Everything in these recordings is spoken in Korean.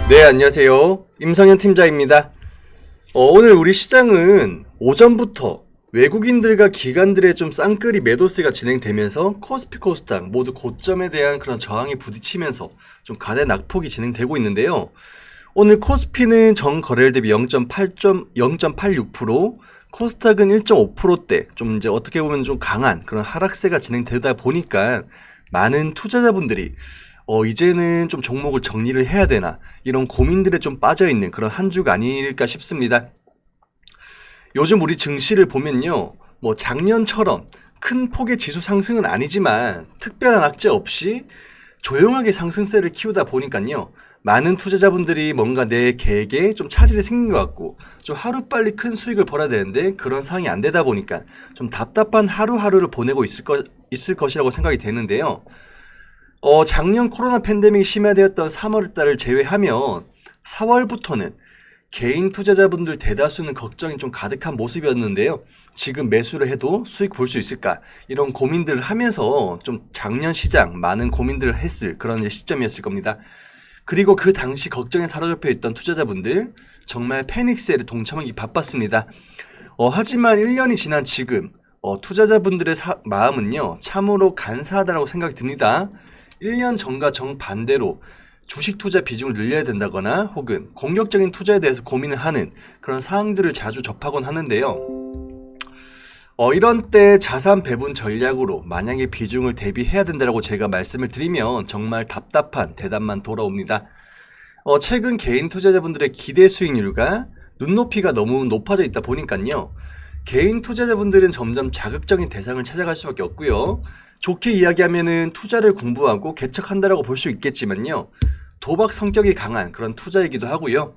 네, 안녕하세요. 임성현 팀장입니다. 오늘 우리 시장은 오전부터 외국인들과 기관들의 좀 쌍끌이 매도세가 진행되면서 코스피 코스닥 모두 고점에 대한 그런 저항이 부딪히면서 좀 가대 낙폭이 진행되고 있는데요. 오늘 코스피는 전 거래일 대비 0.86%, 코스닥은 1.5%대 좀 이제 어떻게 보면 좀 강한 그런 하락세가 진행되다 보니까 많은 투자자분들이 이제는 좀 종목을 정리를 해야 되나 이런 고민들에 좀 빠져있는 그런 한 주가 아닐까 싶습니다. 요즘 우리 증시를 보면요, 뭐 작년처럼 큰 폭의 지수 상승은 아니지만 특별한 악재 없이 조용하게 상승세를 키우다 보니까요, 많은 투자자분들이 뭔가 내 계획에 좀 차질이 생긴 것 같고 좀 하루빨리 큰 수익을 벌어야 되는데 그런 상황이 안 되다 보니까 좀 답답한 하루하루를 보내고 있을 것이라고 생각이 되는데요. 작년 코로나 팬데믹이 심화되었던 3월 달을 제외하면 4월부터는 개인 투자자분들 대다수는 걱정이 좀 가득한 모습이었는데요. 지금 매수를 해도 수익 볼 수 있을까? 이런 고민들을 하면서 좀 작년 시장 많은 고민들을 했을 그런 시점이었을 겁니다. 그리고 그 당시 걱정에 사로잡혀 있던 투자자분들 정말 패닉세를 동참하기 바빴습니다. 하지만 1년이 지난 지금 투자자분들의 마음은요 참으로 간사하다고 생각이 듭니다. 1년 전과 정반대로 주식 투자 비중을 늘려야 된다거나 혹은 공격적인 투자에 대해서 고민을 하는 그런 사항들을 자주 접하곤 하는데요. 이런 때 자산 배분 전략으로 만약에 비중을 대비해야 된다고 제가 말씀을 드리면 정말 답답한 대답만 돌아옵니다. 최근 개인 투자자분들의 기대 수익률과 눈높이가 너무 높아져 있다 보니까요. 개인 투자자분들은 점점 자극적인 대상을 찾아갈 수밖에 없고요. 좋게 이야기하면은 투자를 공부하고 개척한다라고 볼 수 있겠지만요. 도박 성격이 강한 그런 투자이기도 하고요.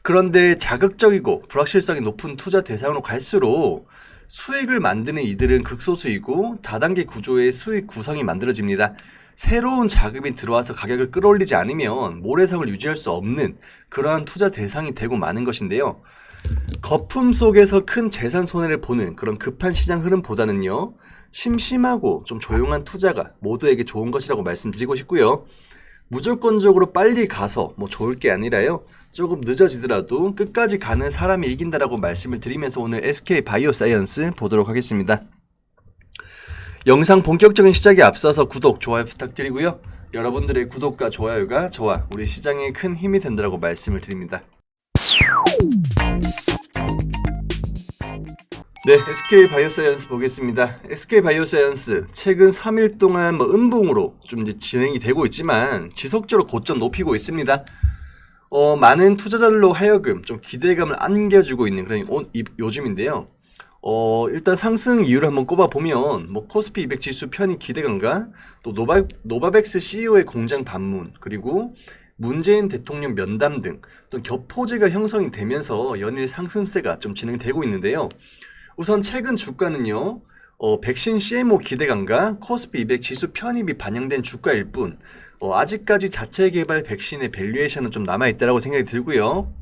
그런데 자극적이고 불확실성이 높은 투자 대상으로 갈수록 수익을 만드는 이들은 극소수이고 다단계 구조의 수익 구성이 만들어집니다. 새로운 자금이 들어와서 가격을 끌어올리지 않으면 모래성을 유지할 수 없는 그러한 투자 대상이 되고 마는 것인데요. 거품 속에서 큰 재산 손해를 보는 그런 급한 시장 흐름보다는요, 심심하고 좀 조용한 투자가 모두에게 좋은 것이라고 말씀드리고 싶고요. 무조건적으로 빨리 가서 뭐 좋을 게 아니라요, 조금 늦어지더라도 끝까지 가는 사람이 이긴다라고 말씀을 드리면서 오늘 SK 바이오사이언스 보도록 하겠습니다. 영상 본격적인 시작에 앞서서 구독, 좋아요 부탁드리고요. 여러분들의 구독과 좋아요가 저와 우리 시장에 큰 힘이 된다라고 말씀을 드립니다. 네, SK 바이오사이언스 보겠습니다. SK 바이오사이언스 최근 3일 동안 음봉으로 좀 이제 진행이 되고 있지만 지속적으로 고점 높이고 있습니다. 많은 투자자들로 하여금 좀 기대감을 안겨주고 있는 그런 요즘인데요. 일단 상승 이유를 한번 꼽아보면 코스피 200 지수 편입 기대감과 또 노바백스 CEO의 공장 방문, 그리고 문재인 대통령 면담 등 또 격포제가 형성이 되면서 연일 상승세가 좀 진행되고 있는데요. 우선 최근 주가는요, 백신 CMO 기대감과 코스피 200 지수 편입이 반영된 주가일 뿐, 아직까지 자체 개발 백신의 밸류에이션은 좀 남아있다고 생각이 들고요.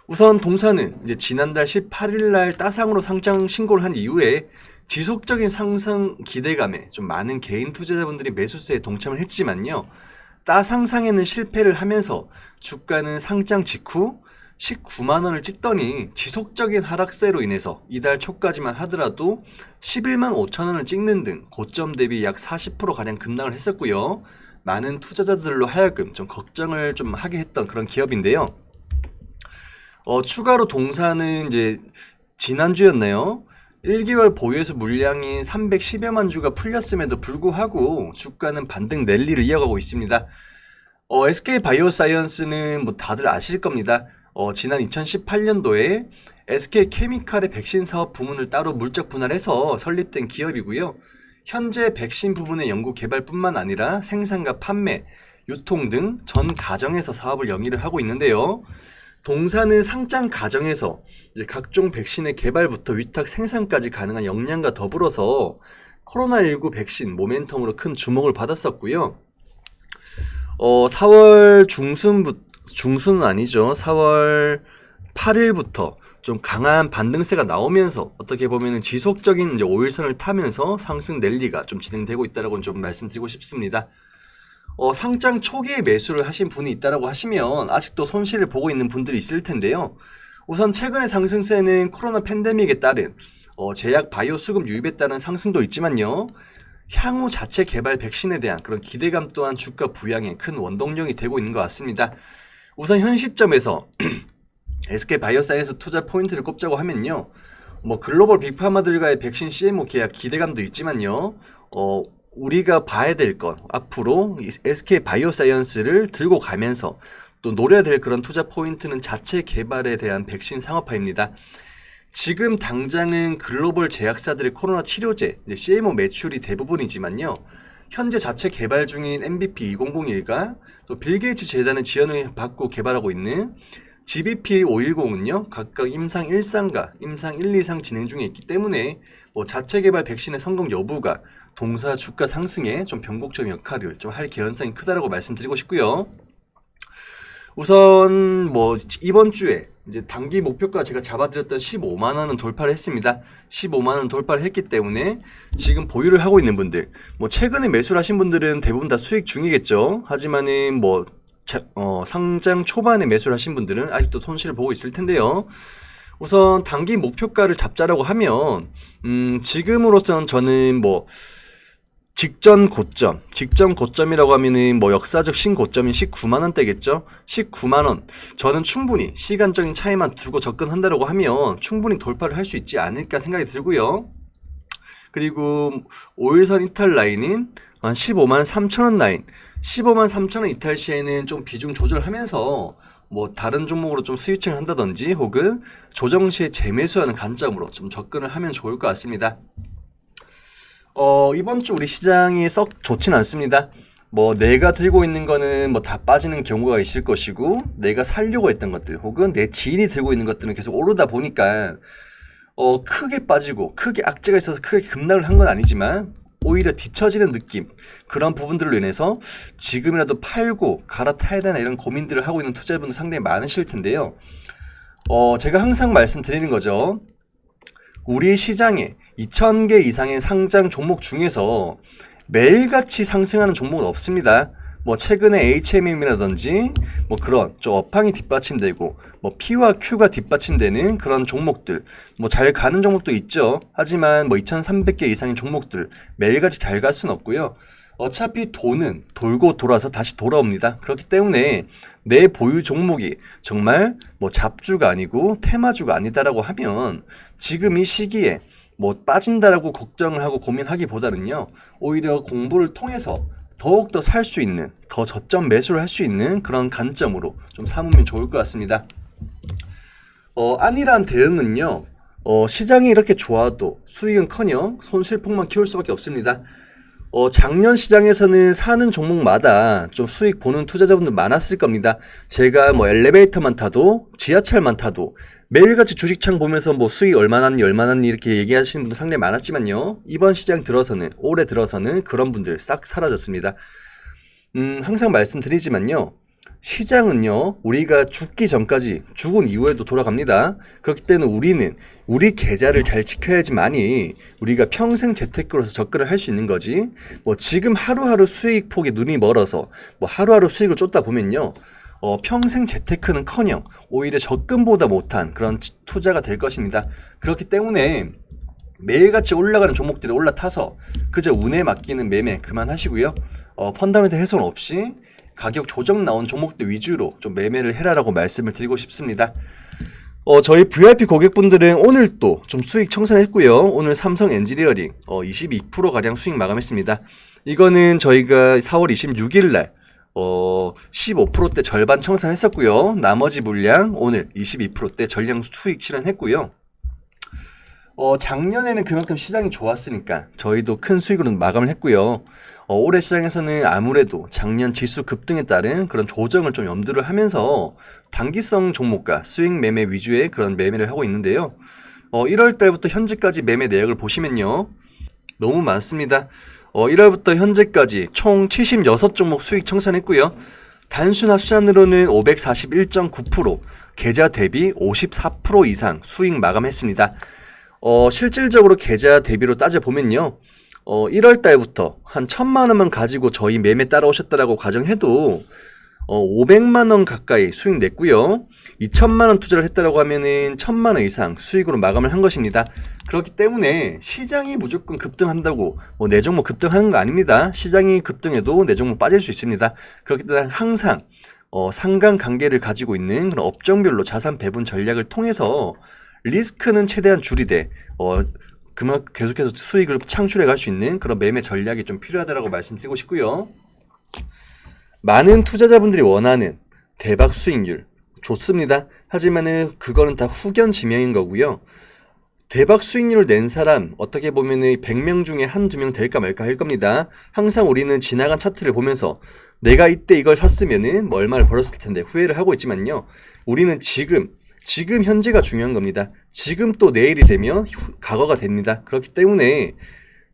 우선 동사는 이제 지난달 18일 날 따상으로 상장 신고를 한 이후에 지속적인 상승 기대감에 좀 많은 개인 투자자분들이 매수세에 동참을 했지만요. 따상상에는 실패를 하면서 주가는 상장 직후 19만 원을 찍더니 지속적인 하락세로 인해서 이달 초까지만 하더라도 11만 5천 원을 찍는 등 고점 대비 약 40%가량 급락을 했었고요. 많은 투자자들로 하여금 좀 걱정을 좀 하게 했던 그런 기업인데요. 추가로 동사는 이제 지난주였나요? 1개월 보유해서 물량인 310여만 주가 풀렸음에도 불구하고 주가는 반등 랠리를 이어가고 있습니다. SK 바이오사이언스는 다들 아실 겁니다. 지난 2018년도에 SK 케미칼의 백신 사업 부문을 따로 물적 분할해서 설립된 기업이고요. 현재 백신 부문의 연구 개발뿐만 아니라 생산과 판매, 유통 등 전 가정에서 사업을 영위를 하고 있는데요. 동사는 상장 과정에서 이제 각종 백신의 개발부터 위탁 생산까지 가능한 역량과 더불어서 코로나19 백신 모멘텀으로 큰 주목을 받았었고요. 4월 중순은 아니죠. 4월 8일부터 좀 강한 반등세가 나오면서 어떻게 보면은 지속적인 이제 5일선을 타면서 상승 랠리가 좀 진행되고 있다라고 좀 말씀드리고 싶습니다. 상장 초기에 매수를 하신 분이 있다라고 하시면 아직도 손실을 보고 있는 분들이 있을 텐데요. 우선 최근의 상승세는 코로나 팬데믹에 따른 제약 바이오 수급 유입에 따른 상승도 있지만요. 향후 자체 개발 백신에 대한 그런 기대감 또한 주가 부양에 큰 원동력이 되고 있는 것 같습니다. 우선 현 시점에서 SK바이오사이언스 투자 포인트를 꼽자고 하면요. 글로벌 빅파마들과의 백신 CMO 계약 기대감도 있지만요. 우리가 봐야 될 건 앞으로 SK바이오사이언스를 들고 가면서 또 노려야 될 그런 투자 포인트는 자체 개발에 대한 백신 상업화입니다. 지금 당장은 글로벌 제약사들의 코로나 치료제, CMO 매출이 대부분이지만요. 현재 자체 개발 중인 MVP 2001과 또 빌 게이츠 재단의 지원을 받고 개발하고 있는 GBP 510은요, 각각 임상 1상과 임상 1, 2상 진행 중에 있기 때문에 자체 개발 백신의 성공 여부가 동사 주가 상승에 좀 변곡점 역할을 좀 할 개연성이 크다라고 말씀드리고 싶고요. 우선 이번 주에 이제 단기 목표가 제가 잡아드렸던 15만 원은 돌파를 했습니다. 15만 원 돌파를 했기 때문에 지금 보유를 하고 있는 분들, 최근에 매수를 하신 분들은 대부분 다 수익 중이겠죠. 하지만은 상장 초반에 매수를 하신 분들은 아직도 손실을 보고 있을 텐데요. 우선 단기 목표가를 잡자라고 하면 지금으로서는 저는 직전 고점이라고 하면은 역사적 신고점인 19만 원대겠죠. 19만 원. 저는 충분히 시간적인 차이만 두고 접근한다라고 하면 충분히 돌파를 할 수 있지 않을까 생각이 들고요. 그리고 5일선 이탈 라인인 15만 3천 원 라인. 15만 3천 원 이탈 시에는 좀 비중 조절하면서 다른 종목으로 좀 스위칭을 한다든지 혹은 조정 시에 재매수하는 관점으로 좀 접근을 하면 좋을 것 같습니다. 이번 주 우리 시장이 썩 좋진 않습니다. 내가 들고 있는 거는 다 빠지는 경우가 있을 것이고, 내가 살려고 했던 것들, 혹은 내 지인이 들고 있는 것들은 계속 오르다 보니까, 크게 빠지고, 크게 악재가 있어서 크게 급락을 한 건 아니지만, 오히려 뒤처지는 느낌, 그런 부분들로 인해서 지금이라도 팔고 갈아타야 되나 이런 고민들을 하고 있는 투자자분들 상당히 많으실 텐데요. 제가 항상 말씀드리는 거죠. 우리 시장에 2,000개 이상의 상장 종목 중에서 매일같이 상승하는 종목은 없습니다. 최근에 HMM이라든지 그런 좀 업황이 뒷받침되고 P와 Q가 뒷받침되는 그런 종목들 잘 가는 종목도 있죠. 하지만 2,300개 이상의 종목들 매일같이 잘 갈 수는 없고요. 어차피 돈은 돌고 돌아서 다시 돌아옵니다. 그렇기 때문에 내 보유 종목이 정말 잡주가 아니고 테마주가 아니다라고 하면 지금 이 시기에 빠진다라고 걱정을 하고 고민하기보다는요, 오히려 공부를 통해서 더욱더 살 수 있는, 더 저점 매수를 할 수 있는 그런 관점으로 좀 삼으면 좋을 것 같습니다. 안일한 대응은요, 시장이 이렇게 좋아도 수익은커녕 손실폭만 키울 수밖에 없습니다. 작년 시장에서는 사는 종목마다 좀 수익 보는 투자자분들 많았을 겁니다. 제가 엘리베이터만 타도 지하철만 타도 매일같이 주식창 보면서 수익 얼마 났니 이렇게 얘기하시는 분들 상당히 많았지만요. 이번 시장 들어서는, 올해 들어서는 그런 분들 싹 사라졌습니다. 항상 말씀드리지만요. 시장은요, 우리가 죽기 전까지 죽은 이후에도 돌아갑니다. 그렇기 때문에 우리는 우리 계좌를 잘 지켜야지만이 우리가 평생 재테크로서 접근을 할 수 있는 거지. 지금 하루하루 수익 폭이 눈이 멀어서 하루하루 수익을 쫓다 보면요, 평생 재테크는커녕 오히려 적금보다 못한 그런 투자가 될 것입니다. 그렇기 때문에 매일같이 올라가는 종목들이 올라타서 그저 운에 맡기는 매매 그만하시고요. 펀더멘털 해소는 없이 가격 조정 나온 종목들 위주로 좀 매매를 해라라고 말씀을 드리고 싶습니다. 저희 VIP 고객분들은 오늘 또 좀 수익 청산했고요. 오늘 삼성 엔지니어링 22%가량 수익 마감했습니다. 이거는 저희가 4월 26일 날 15%대 절반 청산했었고요. 나머지 물량 오늘 22%대 전량 수익 실현했고요. 작년에는 그만큼 시장이 좋았으니까 저희도 큰 수익으로 마감을 했고요. 올해 시장에서는 아무래도 작년 지수 급등에 따른 그런 조정을 좀 염두를 하면서 단기성 종목과 수익 매매 위주의 그런 매매를 하고 있는데요. 1월 달부터 현재까지 매매 내역을 보시면요, 너무 많습니다. 1월부터 현재까지 총 76종목 수익 청산했고요. 단순 합산으로는 541.9%, 계좌 대비 54% 이상 수익 마감했습니다. 실질적으로 계좌 대비로 따져보면요, 1월 달부터 한 1,000만 원만 가지고 저희 매매 따라오셨다라고 가정해도 500만 원 가까이 수익 냈고요. 2,000만 원 투자를 했다라고 하면은 1,000만 원 이상 수익으로 마감을 한 것입니다. 그렇기 때문에 시장이 무조건 급등한다고 내 종목 급등하는 거 아닙니다. 시장이 급등해도 내 종목 빠질 수 있습니다. 그렇기 때문에 항상 상관관계를 가지고 있는 그런 업종별로 자산 배분 전략을 통해서 리스크는 최대한 줄이되 그만큼 계속해서 수익을 창출해 갈 수 있는 그런 매매 전략이 좀 필요하다고 말씀드리고 싶고요. 많은 투자자분들이 원하는 대박 수익률 좋습니다. 하지만은 그거는 다 후견 지명인 거고요. 대박 수익률을 낸 사람 어떻게 보면은 100명 중에 한두 명 될까 말까 할 겁니다. 항상 우리는 지나간 차트를 보면서 내가 이때 이걸 샀으면은 얼마를 벌었을 텐데 후회를 하고 있지만요. 우리는 지금 현재가 중요한 겁니다. 지금 또 내일이 되면 과거가 됩니다. 그렇기 때문에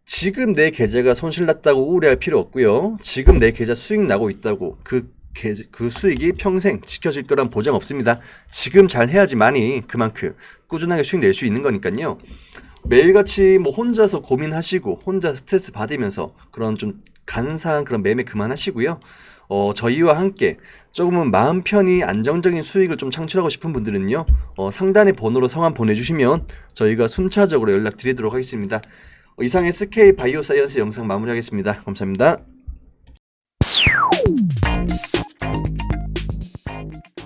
지금 내 계좌가 손실났다고 우울해할 필요 없고요. 지금 내 계좌 수익 나고 있다고 그 수익이 평생 지켜질 거란 보장 없습니다. 지금 잘 해야지만이 그만큼 꾸준하게 수익 낼 수 있는 거니까요. 매일같이 혼자서 고민하시고 혼자 스트레스 받으면서 그런 좀 간사한 그런 매매 그만하시고요. 저희와 함께 조금은 마음 편히 안정적인 수익을 좀 창출하고 싶은 분들은요. 상단의 번호로 성함 보내주시면 저희가 순차적으로 연락드리도록 하겠습니다. 이상 SK 바이오사이언스 영상 마무리하겠습니다. 감사합니다.